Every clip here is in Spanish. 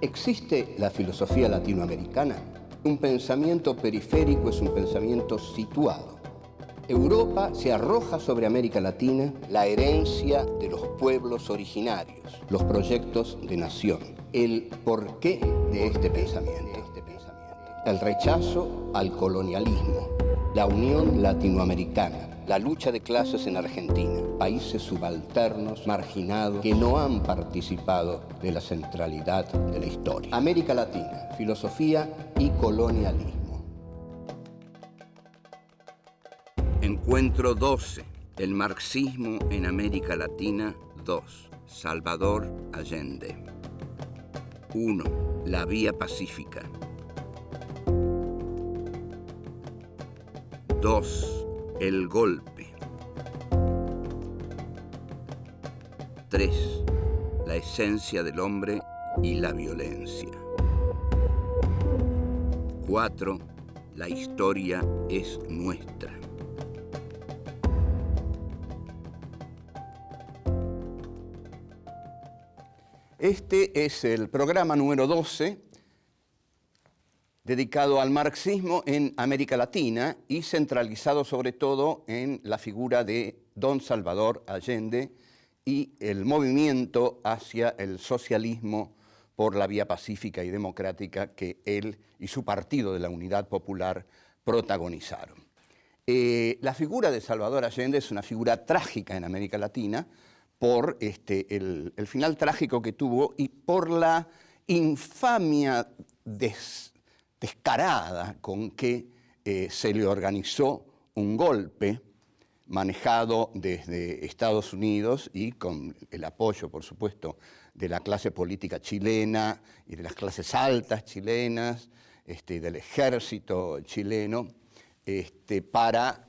¿Existe la filosofía latinoamericana? Un pensamiento periférico es un pensamiento situado. Europa se arroja sobre América Latina la herencia de los pueblos originarios, los proyectos de nación, el porqué de este pensamiento, el rechazo al colonialismo, la unión latinoamericana, la lucha de clases en Argentina, países subalternos, marginados, que no han participado de la centralidad de la historia. América Latina, filosofía y colonialismo. Encuentro 12. El marxismo en América Latina 2. Salvador Allende. 1. La vía pacífica. 2. El golpe. 3. La esencia del hombre y la violencia. 4. La historia es nuestra. Este es el programa número 12 dedicado al marxismo en América Latina y centralizado sobre todo en la figura de don Salvador Allende y el movimiento hacia el socialismo por la vía pacífica y democrática que él y su Partido de la Unidad Popular protagonizaron. La figura de Salvador Allende es una figura trágica en América Latina por el final trágico que tuvo y por la infamia descarada con que se le organizó un golpe manejado desde Estados Unidos y con el apoyo, por supuesto, de la clase política chilena y de las clases altas chilenas, del ejército chileno, para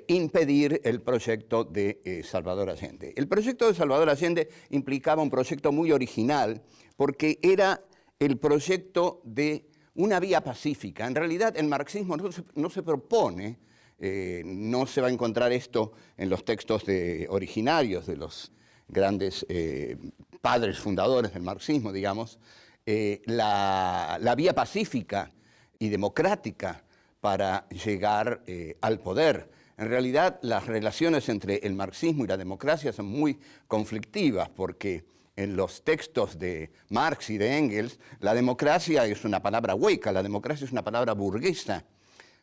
impedir el proyecto de Salvador Allende. El proyecto de Salvador Allende implicaba un proyecto muy original porque era el proyecto de una vía pacífica. En realidad el marxismo no se propone, no se va a encontrar esto en los textos originarios de los grandes padres fundadores del marxismo, digamos, la vía pacífica y democrática para llegar al poder. En realidad, las relaciones entre el marxismo y la democracia son muy conflictivas porque en los textos de Marx y de Engels, la democracia es una palabra hueca, la democracia es una palabra burguesa,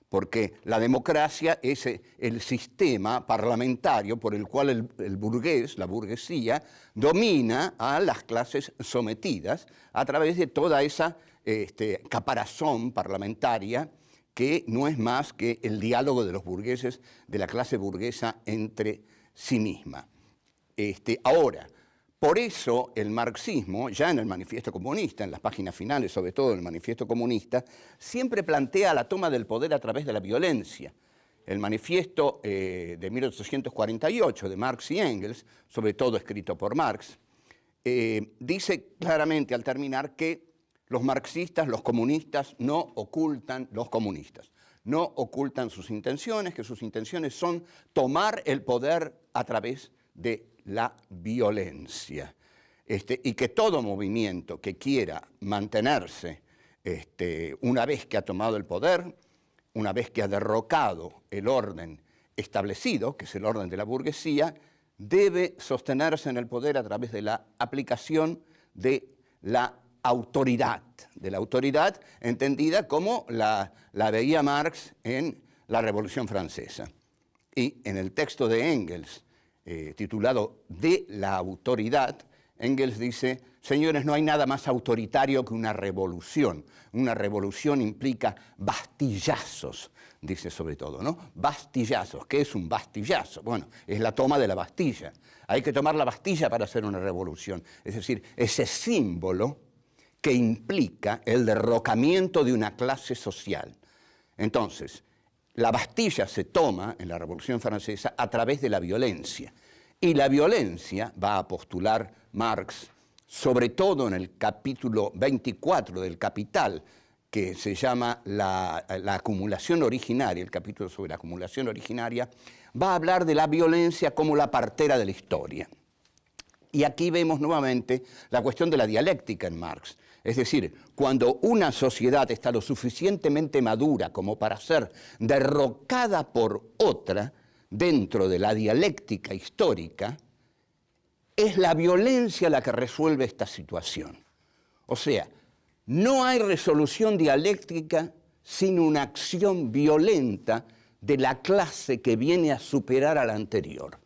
porque la democracia es el sistema parlamentario por el cual el burgués, la burguesía, domina a las clases sometidas a través de toda esa caparazón parlamentaria que no es más que el diálogo de los burgueses, de la clase burguesa entre sí misma. Ahora, por eso el marxismo, ya en el Manifiesto Comunista, en las páginas finales, sobre todo el Manifiesto Comunista, siempre plantea la toma del poder a través de la violencia. El manifiesto de 1848 de Marx y Engels, sobre todo escrito por Marx, dice claramente al terminar que los marxistas, los comunistas, no ocultan sus intenciones, que sus intenciones son tomar el poder a través de la violencia. Y que todo movimiento que quiera mantenerse una vez que ha tomado el poder, una vez que ha derrocado el orden establecido, que es el orden de la burguesía, debe sostenerse en el poder a través de la aplicación de la autoridad entendida como la veía Marx en la Revolución Francesa. Y en el texto de Engels, titulado De la autoridad, Engels dice: señores, no hay nada más autoritario que una revolución. Una revolución implica bastillazos, dice sobre todo, ¿no? Bastillazos. ¿Qué es un bastillazo? Bueno, es la toma de la Bastilla. Hay que tomar la Bastilla para hacer una revolución. Es decir, ese símbolo que implica el derrocamiento de una clase social. Entonces, la Bastilla se toma en la Revolución Francesa a través de la violencia. Y la violencia, va a postular Marx, sobre todo en el capítulo 24 del Capital, que se llama la acumulación originaria, el capítulo sobre la acumulación originaria, va a hablar de la violencia como la partera de la historia. Y aquí vemos nuevamente la cuestión de la dialéctica en Marx. Es decir, cuando una sociedad está lo suficientemente madura como para ser derrocada por otra dentro de la dialéctica histórica, es la violencia la que resuelve esta situación. O sea, no hay resolución dialéctica sin una acción violenta de la clase que viene a superar a la anterior.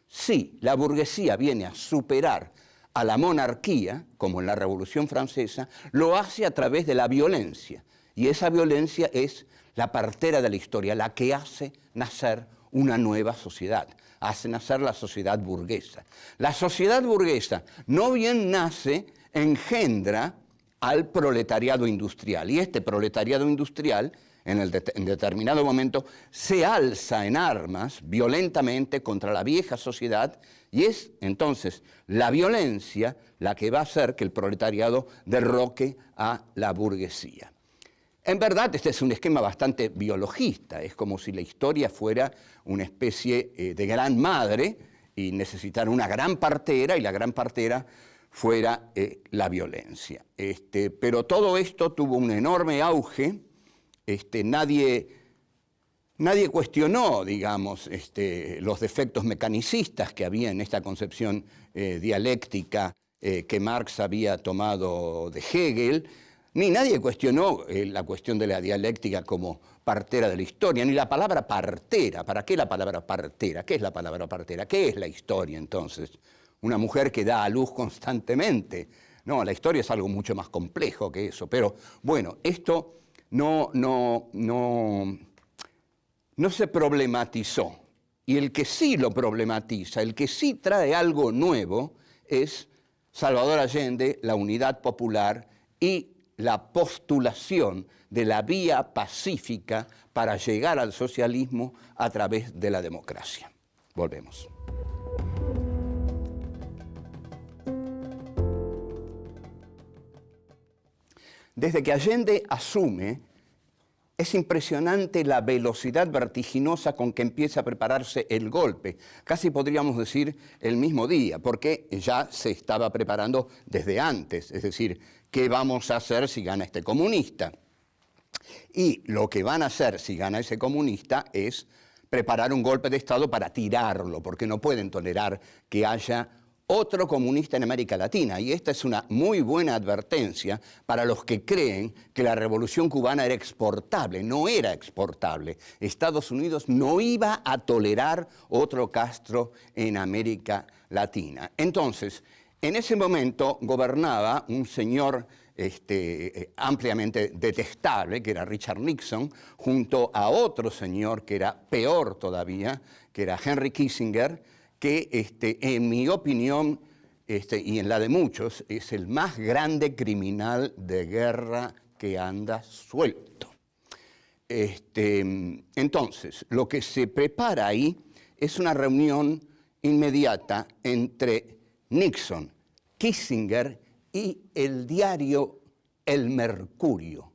Si la burguesía viene a superar a la monarquía, como en la Revolución Francesa, lo hace a través de la violencia. Y esa violencia es la partera de la historia, la que hace nacer una nueva sociedad, hace nacer la sociedad burguesa. La sociedad burguesa no bien nace, engendra al proletariado industrial. Y este proletariado industrial, en determinado momento, se alza en armas violentamente contra la vieja sociedad, y es entonces la violencia la que va a hacer que el proletariado derroque a la burguesía. En verdad, este es un esquema bastante biologista, es como si la historia fuera una especie de gran madre y necesitara una gran partera, y la gran partera fuera la violencia. Pero todo esto tuvo un enorme auge, nadie cuestionó, digamos, los defectos mecanicistas que había en esta concepción dialéctica que Marx había tomado de Hegel, ni nadie cuestionó la cuestión de la dialéctica como partera de la historia, ni la palabra partera. ¿Para qué la palabra partera? ¿Qué es la palabra partera? ¿Qué es la historia entonces? Una mujer que da a luz constantemente. No, la historia es algo mucho más complejo que eso. Pero bueno, esto no se problematizó. Y el que sí lo problematiza, el que sí trae algo nuevo, es Salvador Allende, la Unidad Popular y la postulación de la vía pacífica para llegar al socialismo a través de la democracia. Volvemos. Desde que Allende asume, es impresionante la velocidad vertiginosa con que empieza a prepararse el golpe. Casi podríamos decir el mismo día, porque ya se estaba preparando desde antes. Es decir, ¿qué vamos a hacer si gana este comunista? Y lo que van a hacer si gana ese comunista es preparar un golpe de Estado para tirarlo, porque no pueden tolerar que haya otro comunista en América Latina. Y esta es una muy buena advertencia para los que creen que la revolución cubana era exportable. No era exportable. Estados Unidos no iba a tolerar otro Castro en América Latina. Entonces, en ese momento gobernaba un señor ampliamente detestable, que era Richard Nixon, junto a otro señor que era peor todavía, que era Henry Kissinger, que en mi opinión y en la de muchos es el más grande criminal de guerra que anda suelto. Entonces, lo que se prepara ahí es una reunión inmediata entre Nixon, Kissinger y el diario El Mercurio,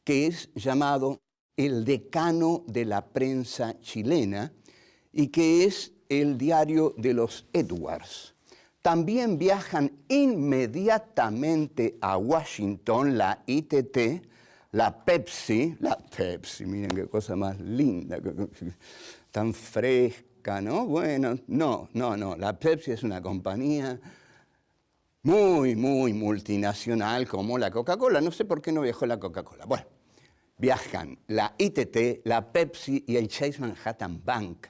que es llamado el decano de la prensa chilena y que es el diario de los Edwards. También viajan inmediatamente a Washington la ITT, la Pepsi, miren qué cosa más linda, tan fresca, ¿no? Bueno, no, la Pepsi es una compañía muy multinacional como la Coca-Cola. No sé por qué no viajó la Coca-Cola. Bueno, viajan la ITT, la Pepsi y el Chase Manhattan Bank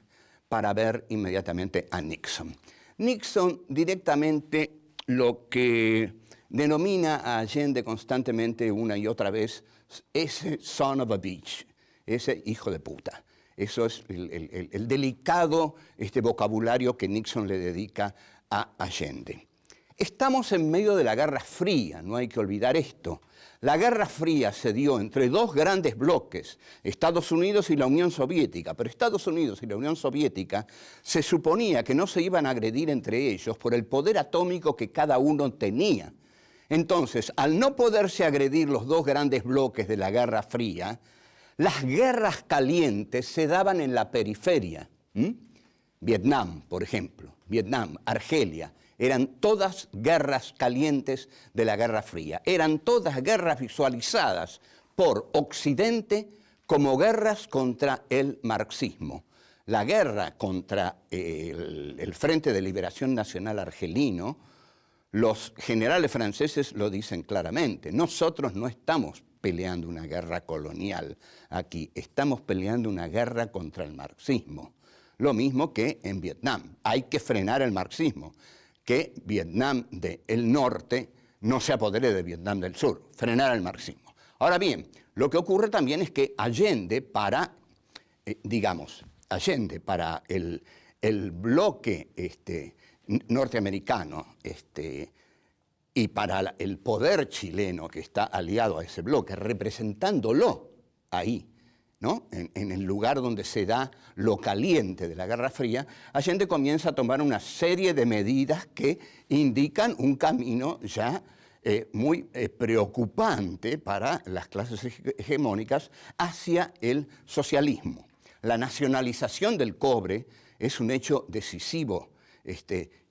para ver inmediatamente a Nixon. Nixon directamente lo que denomina a Allende constantemente una y otra vez, ese son of a bitch, ese hijo de puta. Eso es el delicado vocabulario que Nixon le dedica a Allende. Estamos en medio de la Guerra Fría, no hay que olvidar esto. La Guerra Fría se dio entre dos grandes bloques, Estados Unidos y la Unión Soviética, pero Estados Unidos y la Unión Soviética se suponía que no se iban a agredir entre ellos por el poder atómico que cada uno tenía. Entonces, al no poderse agredir los dos grandes bloques de la Guerra Fría, las guerras calientes se daban en la periferia. Vietnam, por ejemplo, Vietnam, Argelia, Eran todas guerras calientes de la Guerra Fría. Eran todas guerras visualizadas por Occidente como guerras contra el marxismo. La guerra contra el Frente de Liberación Nacional argelino, los generales franceses lo dicen claramente. Nosotros no estamos peleando una guerra colonial aquí, estamos peleando una guerra contra el marxismo. Lo mismo que en Vietnam. Hay que frenar el marxismo, que Vietnam del norte no se apodere de Vietnam del sur, frenar el marxismo. Ahora bien, lo que ocurre también es que Allende para, Allende para el bloque norteamericano y para el poder chileno que está aliado a ese bloque, representándolo ahí, ¿no? En el lugar donde se da lo caliente de la Guerra Fría, Allende comienza a tomar una serie de medidas que indican un camino ya muy preocupante para las clases hegemónicas hacia el socialismo. La nacionalización del cobre es un hecho decisivo.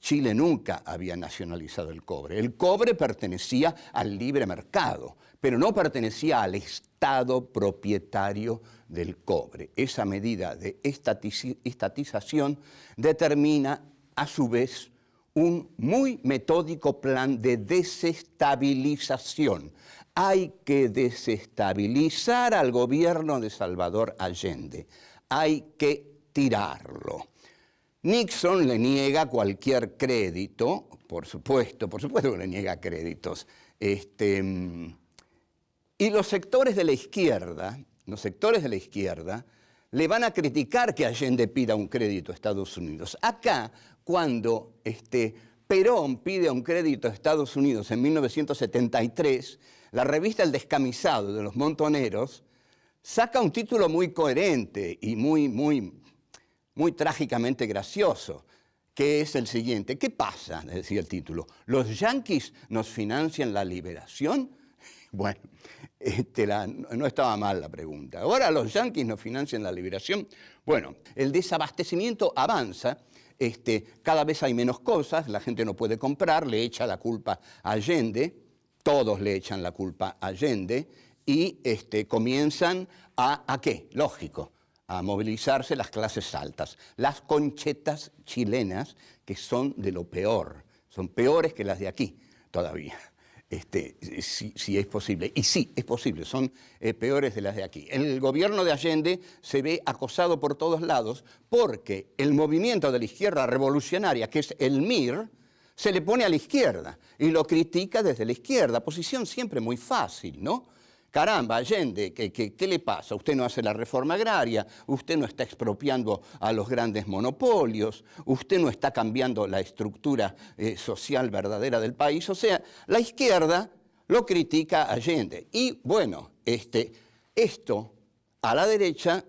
Chile nunca había nacionalizado el cobre. El cobre pertenecía al libre mercado, pero no pertenecía al Estado propietario del cobre. Esa medida de estatización determina, a su vez, un muy metódico plan de desestabilización. Hay que desestabilizar al gobierno de Salvador Allende. Hay que tirarlo. Nixon le niega cualquier crédito, por supuesto que le niega créditos. Y los sectores de la izquierda le van a criticar que Allende pida un crédito a Estados Unidos. Acá, cuando Perón pide un crédito a Estados Unidos en 1973, la revista El Descamisado de los Montoneros saca un título muy coherente y muy trágicamente gracioso, que es el siguiente. ¿Qué pasa?, decía el título. ¿Los yanquis nos financian la liberación? Bueno, no estaba mal la pregunta. ¿Ahora los yanquis nos financian la liberación? Bueno, el desabastecimiento avanza, cada vez hay menos cosas, la gente no puede comprar, le echa la culpa a Allende, todos le echan la culpa a Allende, y comienzan ¿a qué? Lógico, a movilizarse las clases altas. Las conchetas chilenas, que son de lo peor, son peores que las de aquí todavía. Si es posible. Y sí, es posible, son peores de las de aquí. El gobierno de Allende se ve acosado por todos lados porque el movimiento de la izquierda revolucionaria, que es el MIR, se le pone a la izquierda y lo critica desde la izquierda. Posición siempre muy fácil, ¿no? Caramba, Allende, ¿qué le pasa? Usted no hace la reforma agraria, usted no está expropiando a los grandes monopolios, usted no está cambiando la estructura social verdadera del país. O sea, la izquierda lo critica a Allende. Y bueno, esto a la derecha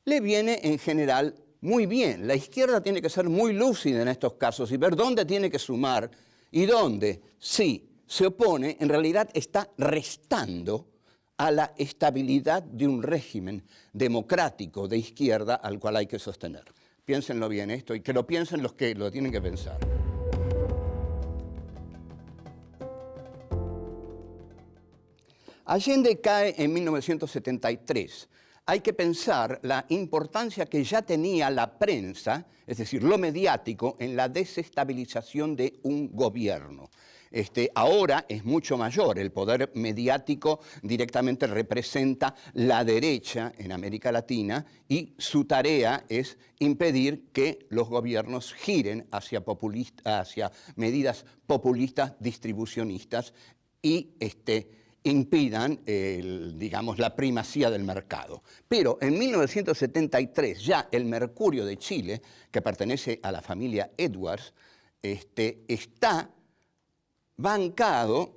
le viene en general muy bien. La izquierda tiene que ser muy lúcida en estos casos y ver dónde tiene que sumar y dónde, si se opone, en realidad está restando a la estabilidad de un régimen democrático de izquierda al cual hay que sostener. Piénsenlo bien esto y que lo piensen los que lo tienen que pensar. Allende cae en 1973. Hay que pensar la importancia que ya tenía la prensa, es decir, lo mediático, en la desestabilización de un gobierno. Ahora es mucho mayor, el poder mediático directamente representa la derecha en América Latina y su tarea es impedir que los gobiernos giren hacia medidas populistas, distribucionistas y impidan, la primacía del mercado. Pero en 1973 ya el Mercurio de Chile, que pertenece a la familia Edwards, está bancado,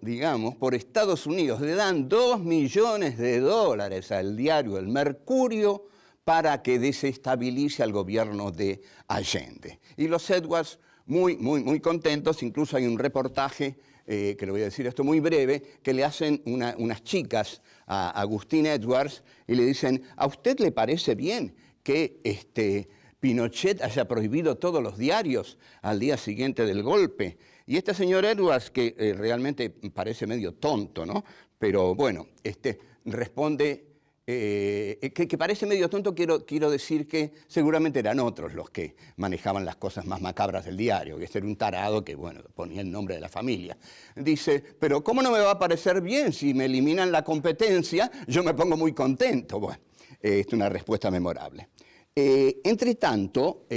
por Estados Unidos. Le dan $2 millones al diario El Mercurio para que desestabilice al gobierno de Allende. Y los Edwards muy contentos, incluso hay un reportaje, que le voy a decir esto muy breve, que le hacen unas chicas a Agustín Edwards y le dicen, ¿a usted le parece bien que Pinochet haya prohibido todos los diarios al día siguiente del golpe. Y este señor Edwards, que realmente parece medio tonto, ¿no? Pero bueno, responde, que parece medio tonto, quiero decir que seguramente eran otros los que manejaban las cosas más macabras del diario, que este era un tarado que, bueno, ponía el nombre de la familia. Dice, pero ¿cómo no me va a parecer bien si me eliminan la competencia? Yo me pongo muy contento. Bueno, es una respuesta memorable. Entre tanto,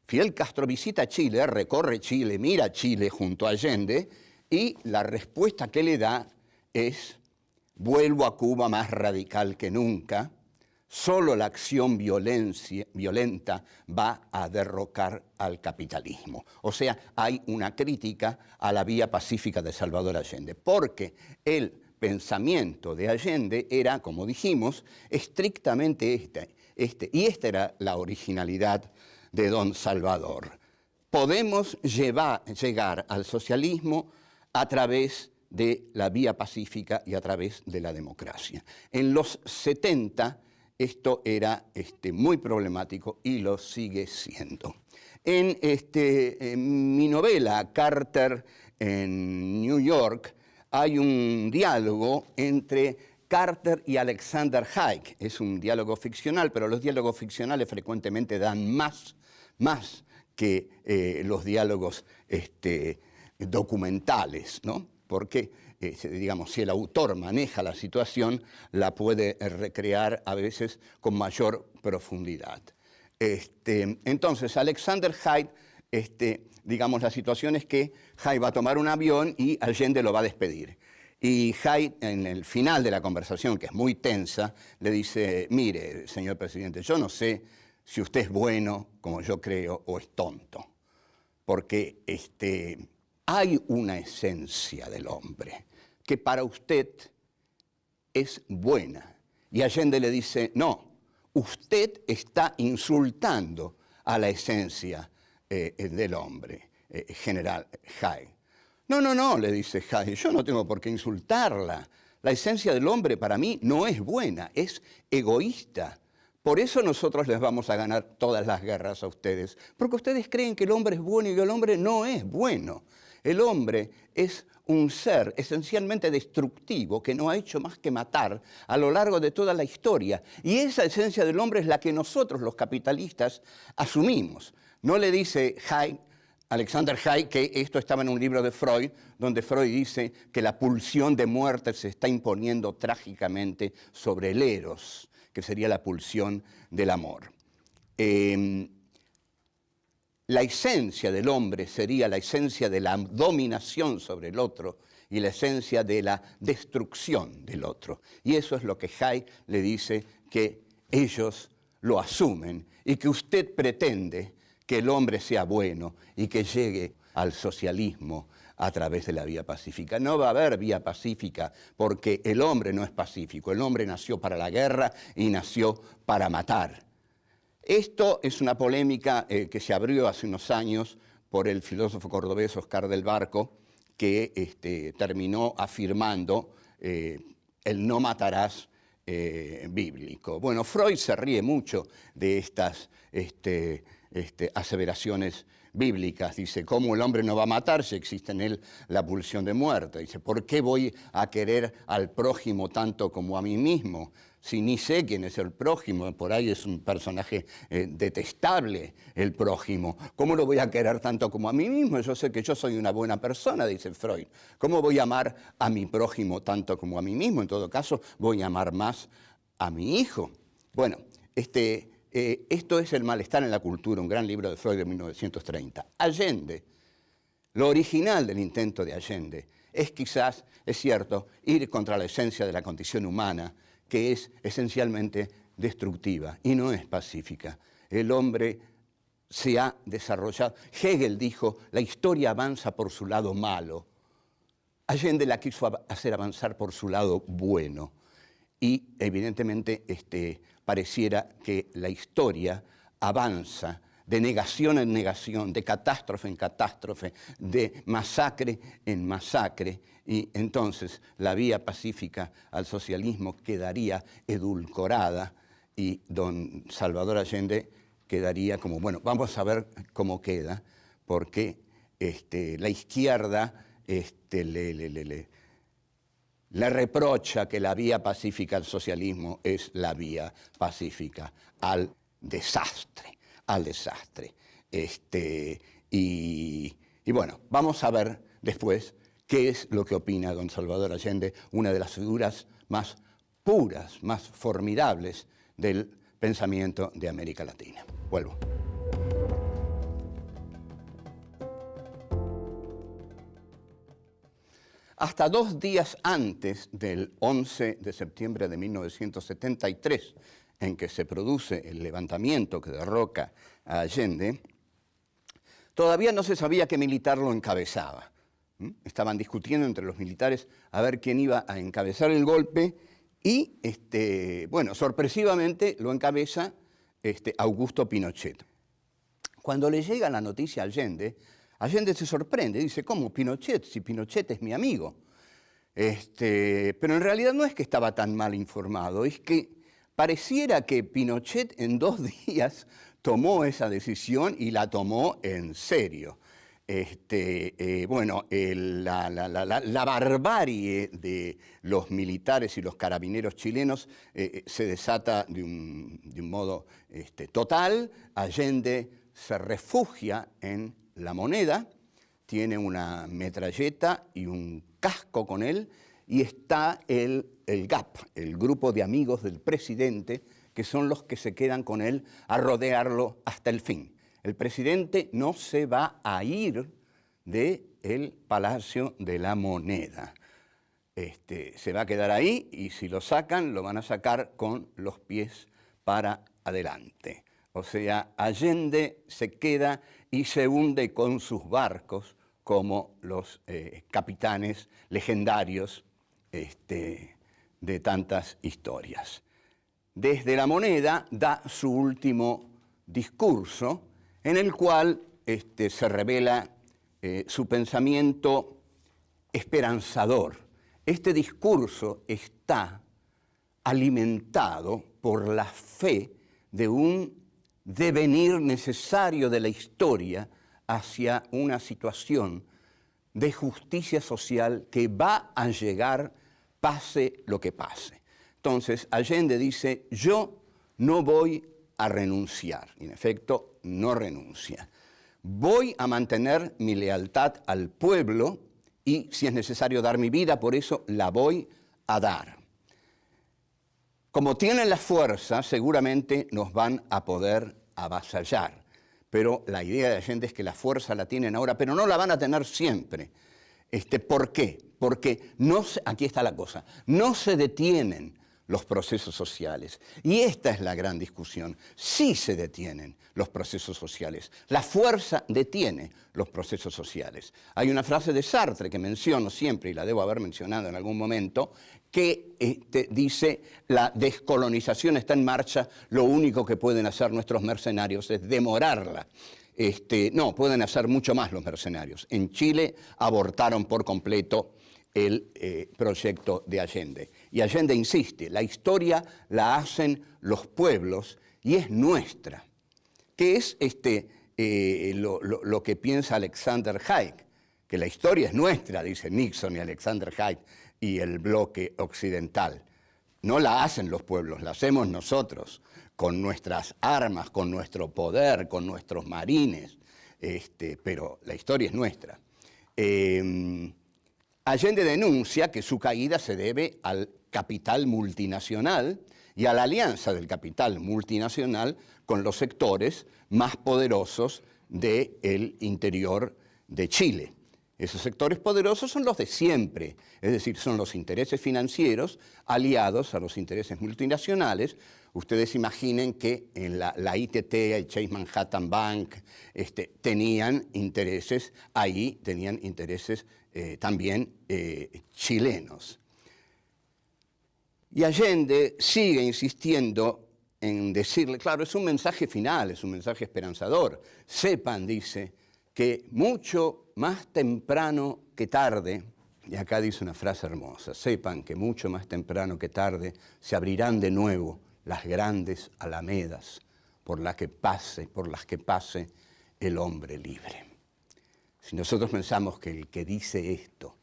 Fidel Castro visita Chile, recorre Chile, mira Chile junto a Allende, y la respuesta que le da es: vuelvo a Cuba más radical que nunca, solo la acción violenta va a derrocar al capitalismo. O sea, hay una crítica a la vía pacífica de Salvador Allende, porque el pensamiento de Allende era, como dijimos, estrictamente y esta era la originalidad de don Salvador. Podemos llegar al socialismo a través de la vía pacífica y a través de la democracia. En los 70 esto era muy problemático y lo sigue siendo. En mi novela Carter en New York hay un diálogo entre Carter y Alexander Haig. Es un diálogo ficcional, pero los diálogos ficcionales frecuentemente dan más que los diálogos documentales, ¿no? Porque, digamos, si el autor maneja la situación, la puede recrear a veces con mayor profundidad. Entonces, Alexander Haig, digamos, la situación es que Haig va a tomar un avión y Allende lo va a despedir. Y Haig, en el final de la conversación, que es muy tensa, le dice: mire, señor presidente, yo no sé si usted es bueno, como yo creo, o es tonto, porque hay una esencia del hombre que para usted es buena. Y Allende le dice: no, usted está insultando a la esencia del hombre, general Haig. No, le dice Haig, yo no tengo por qué insultarla. La esencia del hombre para mí no es buena, es egoísta. Por eso nosotros les vamos a ganar todas las guerras a ustedes, porque ustedes creen que el hombre es bueno y el hombre no es bueno. El hombre es un ser esencialmente destructivo que no ha hecho más que matar a lo largo de toda la historia. Y esa esencia del hombre es la que nosotros, los capitalistas, asumimos. No le dice Alexander Haig que esto estaba en un libro de Freud, donde Freud dice que la pulsión de muerte se está imponiendo trágicamente sobre el eros, que sería la pulsión del amor. La esencia del hombre sería la esencia de la dominación sobre el otro y la esencia de la destrucción del otro. Y eso es lo que Haig le dice que ellos lo asumen y que usted pretende que el hombre sea bueno y que llegue al socialismo a través de la vía pacífica. No va a haber vía pacífica porque el hombre no es pacífico. El hombre nació para la guerra y nació para matar. Esto es una polémica que se abrió hace unos años por el filósofo cordobés Oscar del Barco, que terminó afirmando el no matarás bíblico. Bueno, Freud se ríe mucho de estas aseveraciones bíblicas. Dice, ¿cómo el hombre no va a matar si existe en él la pulsión de muerte? Dice, ¿por qué voy a querer al prójimo tanto como a mí mismo? Si ni sé quién es el prójimo, por ahí es un personaje detestable el prójimo. ¿Cómo lo voy a querer tanto como a mí mismo? Yo sé que yo soy una buena persona, dice Freud. ¿Cómo voy a amar a mi prójimo tanto como a mí mismo? En todo caso, voy a amar más a mi hijo. Bueno, esto es El malestar en la cultura, un gran libro de Freud de 1930. Allende, lo original del intento de Allende es quizás, es cierto, ir contra la esencia de la condición humana, que es esencialmente destructiva y no es pacífica. El hombre se ha desarrollado. Hegel dijo, la historia avanza por su lado malo. Allende la quiso hacer avanzar por su lado bueno. Y evidentemente pareciera que la historia avanza de negación en negación, de catástrofe en catástrofe, de masacre en masacre, y entonces la vía pacífica al socialismo quedaría edulcorada y don Salvador Allende quedaría como, bueno, vamos a ver cómo queda, porque la izquierda le reprocha que la vía pacífica al socialismo es la vía pacífica al desastre, al desastre. Y bueno, vamos a ver después qué es lo que opina don Salvador Allende, una de las figuras más puras, más formidables del pensamiento de América Latina. Vuelvo. Hasta 2 días antes del 11 de septiembre de 1973, en que se produce el levantamiento que derroca a Allende, todavía no se sabía qué militar lo encabezaba. Estaban discutiendo entre los militares a ver quién iba a encabezar el golpe y, bueno, sorpresivamente lo encabeza Augusto Pinochet. Cuando le llega la noticia a Allende, Allende se sorprende, dice, ¿cómo Pinochet? Si Pinochet es mi amigo. Pero en realidad no es que estaba tan mal informado, es que pareciera que Pinochet en 2 días tomó esa decisión y la tomó en serio. Bueno, la barbarie de los militares y los carabineros chilenos se desata de un modo total. Allende se refugia en La Moneda, tiene una metralleta y un casco con él, y está el GAP, el grupo de amigos del presidente, que son los que se quedan con él a rodearlo hasta el fin. El presidente no se va a ir del Palacio de la Moneda. Se va a quedar ahí y si lo sacan, lo van a sacar con los pies para adelante. O sea, Allende se queda y se hunde con sus barcos como los capitanes legendarios de tantas historias. Desde La Moneda da su último discurso en el cual se revela su pensamiento esperanzador. Este discurso está alimentado por la fe de un devenir necesario de la historia hacia una situación de justicia social que va a llegar pase lo que pase. Entonces, Allende dice, yo no voy a renunciar. En efecto, no renuncia. Voy a mantener mi lealtad al pueblo y, si es necesario dar mi vida, por eso la voy a dar. Como tienen la fuerza, seguramente nos van a poder avasallar. Pero la idea de Allende es que la fuerza la tienen ahora, pero no la van a tener siempre. ¿Por qué? Porque aquí está la cosa, no se detienen los procesos sociales. Y esta es la gran discusión. Sí se detienen los procesos sociales. La fuerza detiene los procesos sociales. Hay una frase de Sartre que menciono siempre, y la debo haber mencionado en algún momento, que dice, la descolonización está en marcha, lo único que pueden hacer nuestros mercenarios es demorarla. No, pueden hacer mucho más los mercenarios. En Chile abortaron por completo el proyecto de Allende. Y Allende insiste, la historia la hacen los pueblos y es nuestra. ¿Qué es lo que piensa Alexander Haig? Que la historia es nuestra, dice Nixon y Alexander Haig y el bloque occidental. No la hacen los pueblos, la hacemos nosotros, con nuestras armas, con nuestro poder, con nuestros marines, pero la historia es nuestra. Allende denuncia que su caída se debe al capital multinacional y a la alianza del capital multinacional con los sectores más poderosos del interior de Chile. Esos sectores poderosos son los de siempre, es decir, son los intereses financieros aliados a los intereses multinacionales. Ustedes imaginen que en la ITT, el Chase Manhattan Bank, tenían intereses ahí, tenían intereses también chilenos. Y Allende sigue insistiendo en decirle, claro, es un mensaje final, es un mensaje esperanzador. Sepan, dice, que mucho más temprano que tarde, y acá dice una frase hermosa, sepan que mucho más temprano que tarde se abrirán de nuevo las grandes alamedas por las que pase el hombre libre. Si nosotros pensamos que el que dice esto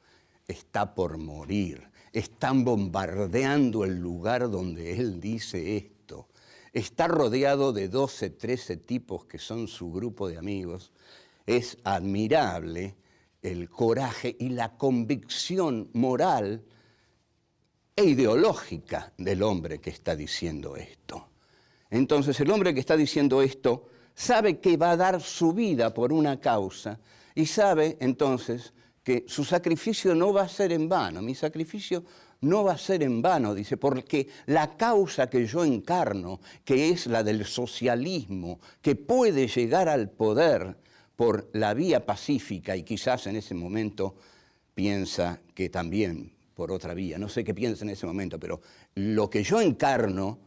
está por morir, están bombardeando el lugar donde él dice esto, está rodeado de 12, 13 tipos que son su grupo de amigos, es admirable el coraje y la convicción moral e ideológica del hombre que está diciendo esto. Entonces el hombre que está diciendo esto sabe que va a dar su vida por una causa y sabe entonces que su sacrificio no va a ser en vano. Mi sacrificio no va a ser en vano, dice, porque la causa que yo encarno, que es la del socialismo, que puede llegar al poder por la vía pacífica y quizás en ese momento piensa que también por otra vía, no sé qué piensa en ese momento, pero lo que yo encarno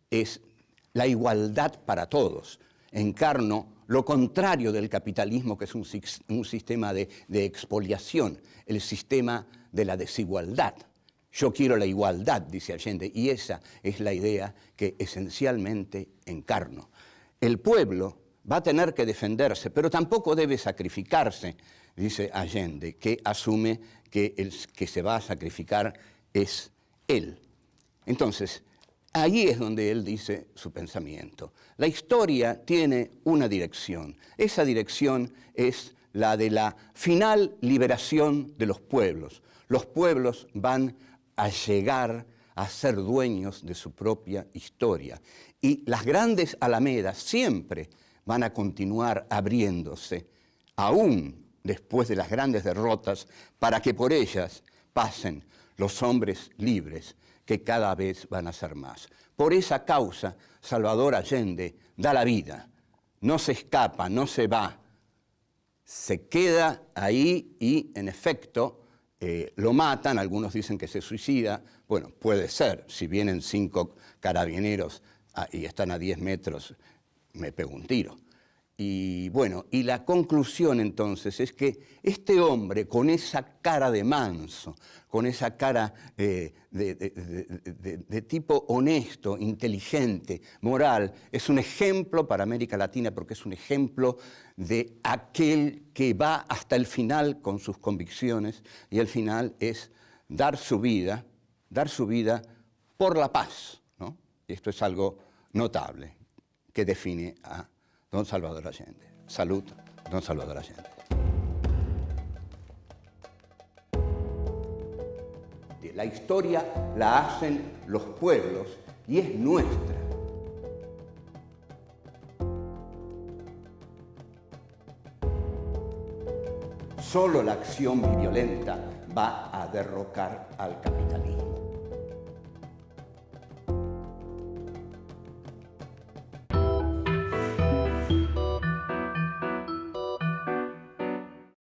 es la igualdad para todos. Encarno lo contrario del capitalismo, que es un sistema de expoliación, el sistema de la desigualdad. Yo quiero la igualdad, dice Allende, y esa es la idea que esencialmente encarno. El pueblo va a tener que defenderse, pero tampoco debe sacrificarse, dice Allende, que asume que el que se va a sacrificar es él. Entonces, ahí es donde él dice su pensamiento. La historia tiene una dirección. Esa dirección es la de la final liberación de los pueblos. Los pueblos van a llegar a ser dueños de su propia historia. Y las grandes alamedas siempre van a continuar abriéndose, aún después de las grandes derrotas, para que por ellas pasen los hombres libres, que cada vez van a ser más. Por esa causa, Salvador Allende da la vida, no se escapa, no se va, se queda ahí y, en efecto, lo matan, algunos dicen que se suicida. Bueno, puede ser, si vienen 5 carabineros y están a 10 metros, me pego un tiro. Y bueno, y la conclusión entonces es que este hombre con esa cara de manso, con esa cara de tipo honesto, inteligente, moral, es un ejemplo para América Latina porque es un ejemplo de aquel que va hasta el final con sus convicciones y el final es dar su vida por la paz, ¿no? Esto es algo notable que define a don Salvador Allende. Salud, don Salvador Allende. La historia la hacen los pueblos y es nuestra. Solo la acción violenta va a derrocar al capitalismo.